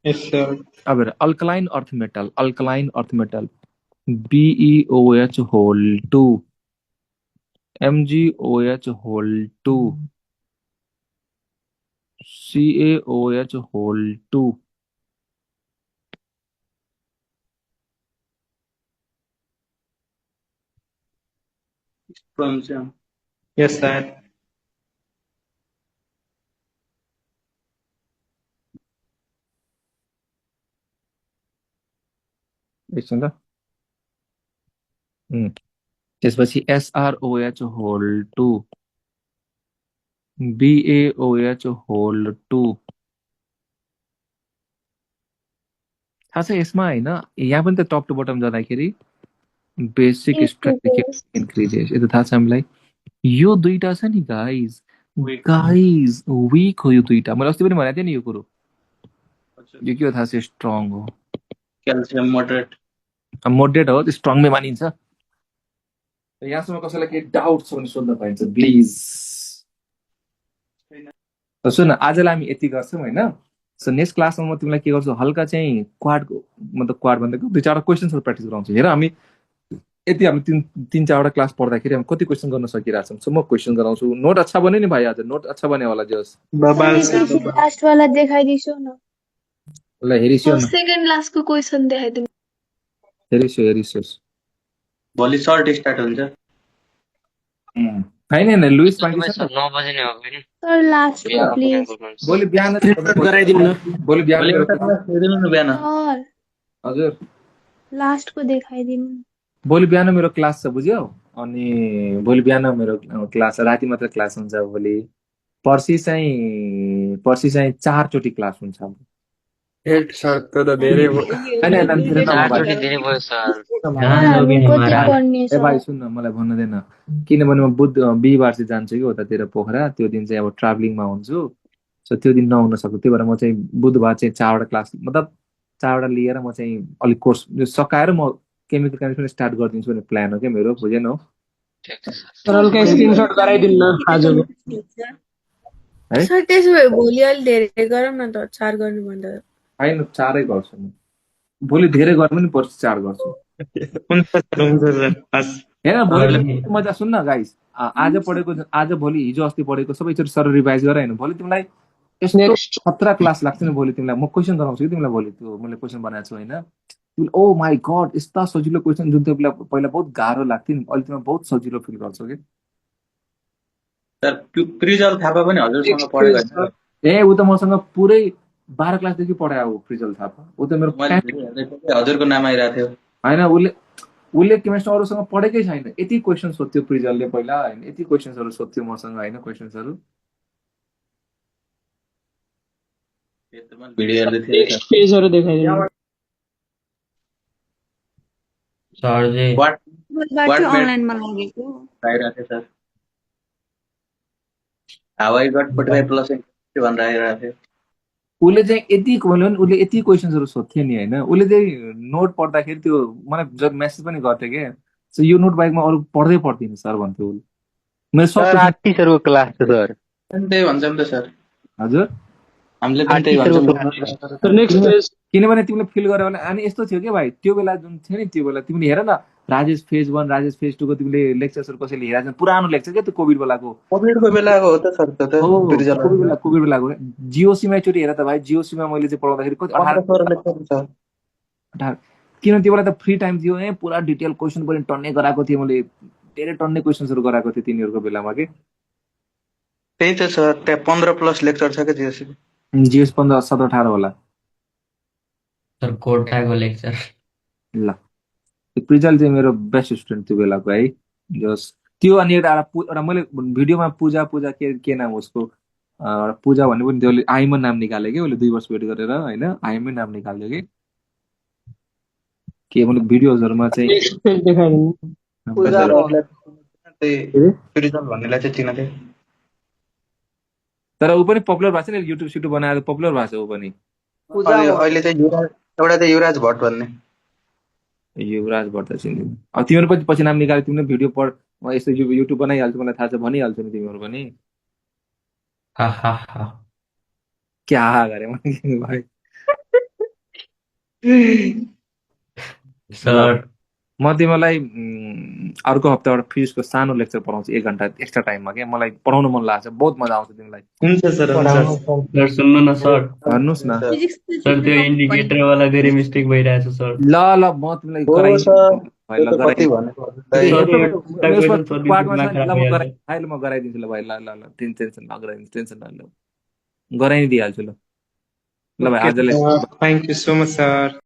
Yes, sir. अब हेर, alkaline earth metal, alkaline earth metal BeOH whole 2 MgOH whole 2 CaOH whole 2। Strontium Yes, sir. एकछिन ल। त्यसपछि SrOH होल 2 BaOH होल 2। थाहा छ यसमा होइन, यहाँ पनि त टप टु बटम जाँदाखेरि बेसिक स्ट्रेन्थ Increases. इन्क्रिजेस। यो त थाहा छ हामीलाई। यो दुईटा छ नि गाइज, गाइज विक हो यो दुईटा। मैले अस्ति पनि भनेको थिएँ नि यो कुरो। यो के हो थाहा छ? स्ट्रङ हो, क्याल्सियम मोडरेट मोडरेट हो, स्ट्रङमै मानिन्छ। यहाँसम्म कसैलाई केही डाउट छ भने सोध्न पाइन्छ प्लिज। सुन, आजलाई हामी यति गर्छौँ होइन। सो नेक्स्ट क्लासमा म तिमीलाई के गर्छु, हल्का चाहिँ क्वाडको, मतलब क्वाड भन्दा दुई चारवटा क्वेसन्सहरू प्र्याक्टिस गराउँछु। हेर हामी यति हामी तिन चारवटा क्लास पढ्दाखेरि हामी कति क्वेसन गर्न सकिरहेछौँ। सो म क्वेसन गराउँछु। नोट अच्छा बन्यो नि भाइ? आज नोट अच्छा बन्यो होला जस? Babal, sir. लास्ट वाला देखाइदिन्छु न। ल हेरिस्यो न, सेकेन्ड लास्टको क्वेसन देखाइदिनु। हेरिस्योस्। भोलि सर्ट स्टार्ट हुन्छ। होइन लुइस बाँकी छ सर नि? 9 बजे नै हो फेरि। सर लास्टको प्लिज। भोलि बिहान गराइदिनु न। भोलि बिहान भोलि मेरो एउटा क्लास हेरिदिनु न बिहान। सर हजुर लास्टको देखाइदिनु। भोलि बिहान मेरो क्लास छ, बुझ्यौ? अनि भोलि बिहान मेरो क्लास, राति मात्र क्लास हुन्छ भोलि। पर्सि चाहिँ 4चोटि क्लास हुन्छ। हेड सर त्यो त धेरै भयो। होइन होइन, धेरै नभयो भाइ। 4 चोटि धेरै भयो सर। सर हामी कति पढ्ने ए छ? भाइ सुन न, मलाई भन्नु देन, किनभने म बिहिबार चाहिँ जान्छु कि उतातिर पोखरा। त्यो दिन चाहिँ अब ट्राभलिङमा हुन्छु। सो त्यो दिन नहुन सक्छ। त्यही भएर म चाहिँ बुधबार चाहिँ 4वटा क्लास, मतलब 4वटा लिएर म चाहिँ अलिक कोर्स सकाएर म केमिकल केमिस्ट्री स्टार्ट गरिदिन्छु भन्ने प्लान हो क्या मेरो, बुझेन हो? सर हल्का स्क्रिनसट गराइदिनु न आजको। है सर त्यसो भए भोलि अलि धेरै गरौँ न त, 4 गर्नुभन्दा। होइन 4 गर्छु म भोलि। धेरै गर्नु पनि पर्छ, 4 गर्छु। हुन्छ सर हस्। हेर भोलि मजा सुन्न गाइस, आज पढेको, आज भोलि हिजो अस्ति पढेको सबै एकचोटि सर रिभाइज गरेर होइन, भोलि तिमीलाई यस्तो खतरा क्लास लाग्छ नि। भोलि तिमीलाई म क्वेसन गराउँछु कि तिमीलाई भोलि। त्यो मैले क्वेसन बनाएको छु होइन। ओ माई गड, यस्ता सजिलो क्वेसन जुन तिमीलाई पहिला बहुत गाह्रो लाग्थ्यो नि, अहिले तिमीलाई बहुत सजिलो फिल गर्छौ कि। सर प्रिजल थापा पनि हजुरसँग पढेको होइन? ए ऊ त मसँग पुरै 12 क्लासदेखि पढायो प्रिजल थापा। ऊ त मेरो मैले हेर्दैछु कि हजुरको नाम आइरहेको थियो। होइन, उसले केमिस्ट्री अरूसँग पढेकै छैन। यति क्वेसन सोध्थ्यो प्रिजलले पहिला होइन, यति क्वेसन्सहरू सोध्थ्यो मसँग होइन, क्वेसन्सहरू। भिडियो हेर्दै थिएँ। नेक्स्ट पेजहरु देखाइदिनु। सरले बुधबार चाहिँ अनलाइनमा लगेको। आइरहेको थियो सर। हावाई गट 45 प्लस भनेर आइरहेको थियो। उसले चाहिँ यति भन्यो भने उसले यति क्वेसन्सहरू सोध्थ्यो नि होइन। उसले चाहिँ नोट पढ्दाखेरि त्यो मलाई जब मेसेज पनि गर्थ्यो क्या, सो यो नोट बाहेकमा अरू पढ्दै पढ्दिनँ सर भन्थ्यो उसले। मैले सब आर्टिस्टहरूको क्लास छ सर। त्यही भन्छौँ त सर। हजुर हामीले पनि त्यही भन्छौँ। नेक्स्ट पेज किनभने तिमीले फिल गर्यो भने अनि यस्तो थियो क्या भाइ त्यो बेला जुन थियो नि त्यो बेला तिमीले हेर न राजेश फेज 1 राजेश फेज 2 को तिमीले लेक्चरहरु कसैले हेरेको छ पुरानो लेक्चर क्या त्यो कोभिड बेलाको कोभिडको बेलाको हो त सर त्यो त हो रिजल्ट कोभिड बेलाको जिओसीमा एकचोटि हेर त भाइ जिओसीमा मैले चाहिँ पढाउँदाखेरि कति 1500 लेक्चर छ 18 किन त्यो बेला त फ्री टाइम थियो पुरा डिटेल क्वेसन पनि टन्ने गराएको थिएँ मैले धेरै टन्ने क्वेसन्सहरु गराएको थिएँ तिनीहरुको बेलामा के त्यही त सर त्यहाँ 15 प्लस लेक्चर छ के जिएससी जिएस 15 17 18 होला सर कोटाको लेक्चर ल प्रिजल चाहिँ मेरो बेस्ट स्टुडेन्ट त्यो बेलाको है जस त्यो अनि एउटा मैले भिडियोमा पूजा के नाम उसको पूजा भन्ने पनि त्यसले आइमन नाम निकाल्यो कि उसले 2 वर्ष वेट गरेर हैन आइमन नाम निकाल्यो के मैले भिडियोजहरुमा चाहिँ देखाइदिनु पूजा रिजल्ट भन्नेलाई चाहिँ चिनाथे तर ऊ पनि पपुलर भएको छ नि युट्युब बनाएर पपुलर भएको छ ऊ पनि अहिले चाहिँ एउटा चाहिँ युवराज भट्ट भन्ने युवराज भट्ट चिन्नु अब तिमीहरु पनि पछि नाम निकाल्यो तिमीले भिडियो पढ म यस्तो युट्युब बनाइहाल्छु मलाई थाहा छ भनिहाल्छु नि तिमीहरु पनि हा हा हा क्या गरे मैले भाइ सर म तिमीलाई अर्को हप्ता एउटा फिजिक्सको सानो लेक्चर पढाउँछु 1 घण्टा एक्स्ट्रा टाइममा के मलाई पढाउन मन लाग्छ बहुत मजा आउँछ तिमीलाई हुन्छ सर सर सुन्नु न सर भन्नुस् न सर त्यो इन्डिकेटर वाला धेरै मिस्टेक भइरहेछ सर ल म तिमीलाई म गराइदिन्छु ल भाइ ल टेन्सन नगराइदिन्छु गराइदिइहाल्छु ल भाइ आजलाई thank you so much sir